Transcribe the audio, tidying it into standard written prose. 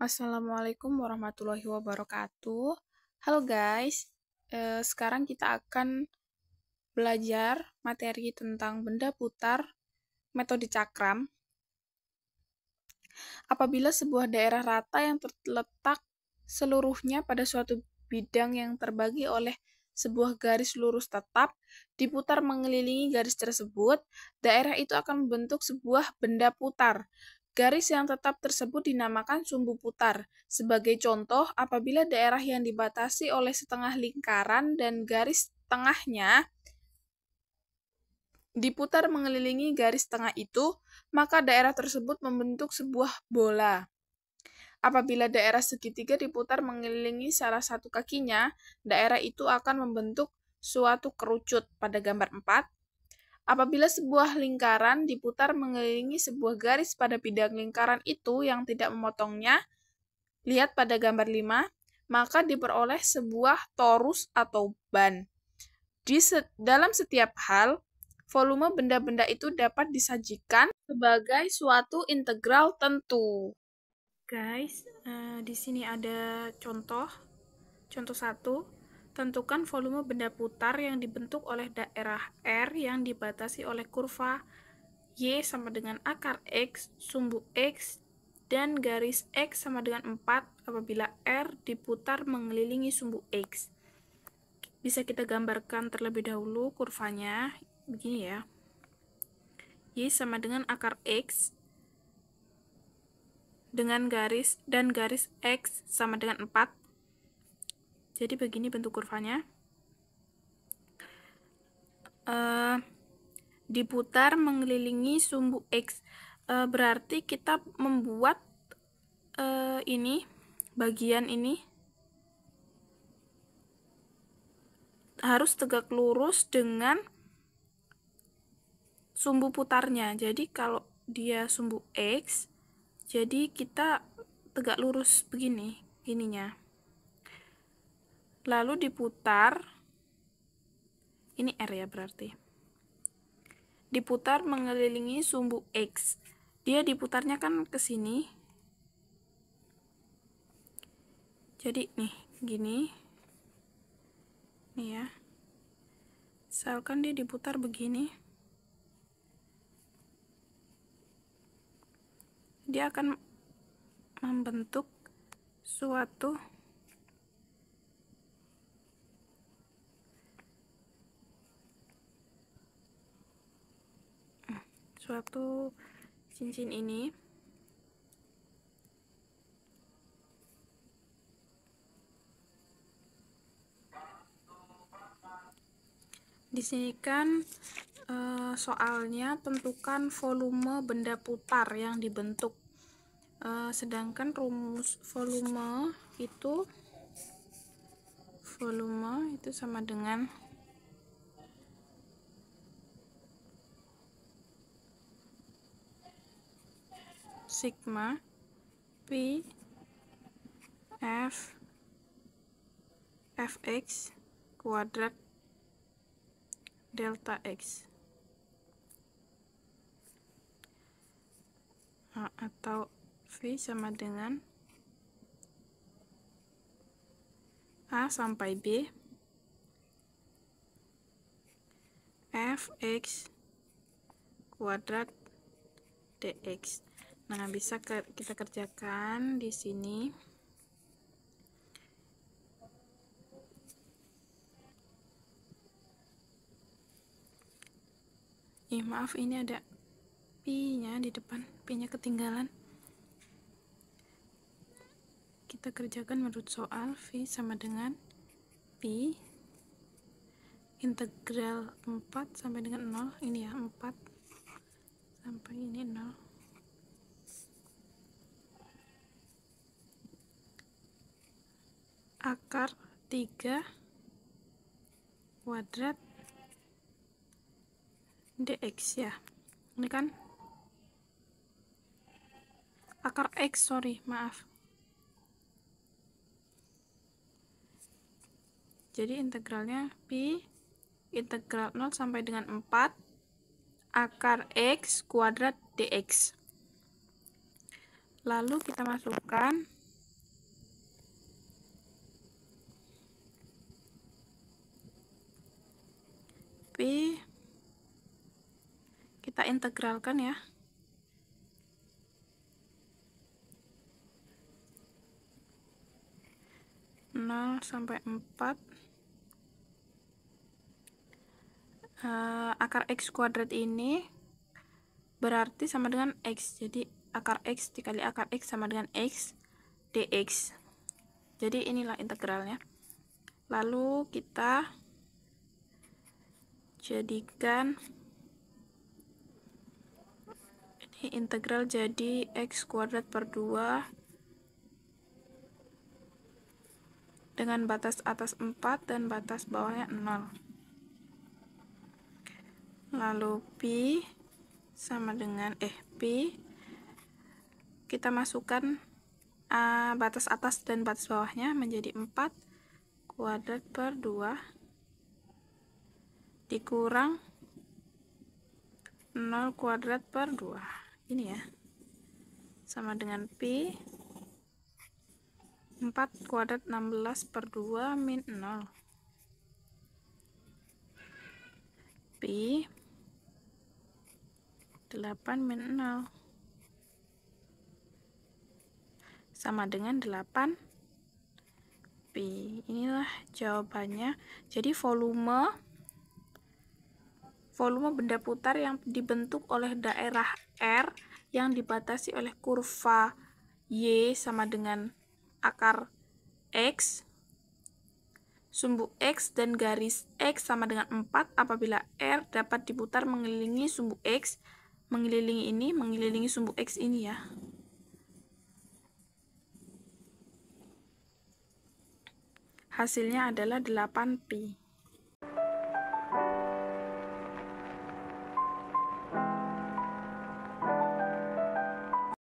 Assalamualaikum warahmatullahi wabarakatuh. Halo guys, sekarang kita akan belajar materi tentang benda putar metode cakram. Apabila sebuah daerah rata yang terletak seluruhnya pada suatu bidang yang terbagi oleh sebuah garis lurus tetap diputar mengelilingi garis tersebut, daerah itu akan membentuk sebuah benda putar. Garis yang tetap tersebut dinamakan sumbu putar. Sebagai contoh, apabila daerah yang dibatasi oleh setengah lingkaran dan garis tengahnya diputar mengelilingi garis tengah itu, maka daerah tersebut membentuk sebuah bola. Apabila daerah segitiga diputar mengelilingi salah satu kakinya, daerah itu akan membentuk suatu kerucut pada gambar 4. Apabila sebuah lingkaran diputar mengelilingi sebuah garis pada bidang lingkaran itu yang tidak memotongnya, lihat pada gambar 5, maka diperoleh sebuah torus atau ban. Dalam setiap hal, volume benda-benda itu dapat disajikan sebagai suatu integral tentu. Guys, di sini ada contoh 1. Tentukan volume benda putar yang dibentuk oleh daerah R yang dibatasi oleh kurva Y sama dengan akar X, sumbu X, dan garis X sama dengan 4 apabila R diputar mengelilingi sumbu X. Bisa kita gambarkan terlebih dahulu kurvanya, begini ya. Y sama dengan akar X, dengan garis X sama dengan 4. Jadi begini bentuk kurvanya. Diputar mengelilingi sumbu X. Berarti kita membuat ini, bagian ini harus tegak lurus dengan sumbu putarnya. Jadi kalau dia sumbu X, jadi kita tegak lurus begini, ininya. Lalu diputar, ini R ya berarti. Diputar mengelilingi sumbu X. Dia diputarnya kan ke sini. Jadi nih, gini. Nih ya. Misalkan dia diputar begini. Dia akan membentuk suatu cincin ini. Di sini kan soalnya tentukan volume benda putar yang dibentuk. Sedangkan rumus volume itu sama dengan sigma P Fx kuadrat delta X, atau V sama dengan A sampai B Fx kuadrat dx. Nah, bisa kita kerjakan di sini. Maaf, ini ada pi-nya di depan, pi-nya ketinggalan. Kita kerjakan menurut soal. V sama dengan pi integral 4 sampai dengan 0. Ini ya, 4 sampai ini 0. Akar 3 kuadrat dx ya. Ini kan akar X, maaf. Jadi integralnya pi integral 0 sampai dengan 4 akar X kuadrat dx. Lalu kita masukkan P kita integralkan ya. Sampai 4 akar X kuadrat ini berarti sama dengan X, jadi akar X dikali akar X sama dengan X dx. Jadi inilah integralnya. Lalu kita jadikan ini integral jadi X kuadrat per 2 dengan batas atas 4 dan batas bawahnya 0. Lalu P sama dengan P kita masukkan batas atas dan batas bawahnya menjadi 4 kuadrat per 2 dikurang 0 kuadrat per 2. Ini ya, sama dengan P 4 kuadrat 16 per 2 min 0. P 8 min 0 sama dengan 8 P. Inilah jawabannya. Jadi volume benda putar yang dibentuk oleh daerah R yang dibatasi oleh kurva Y sama dengan akar X, sumbu X dan garis X sama dengan 4 apabila R dapat diputar mengelilingi sumbu X, mengelilingi sumbu X ini ya. Hasilnya adalah 8Pi.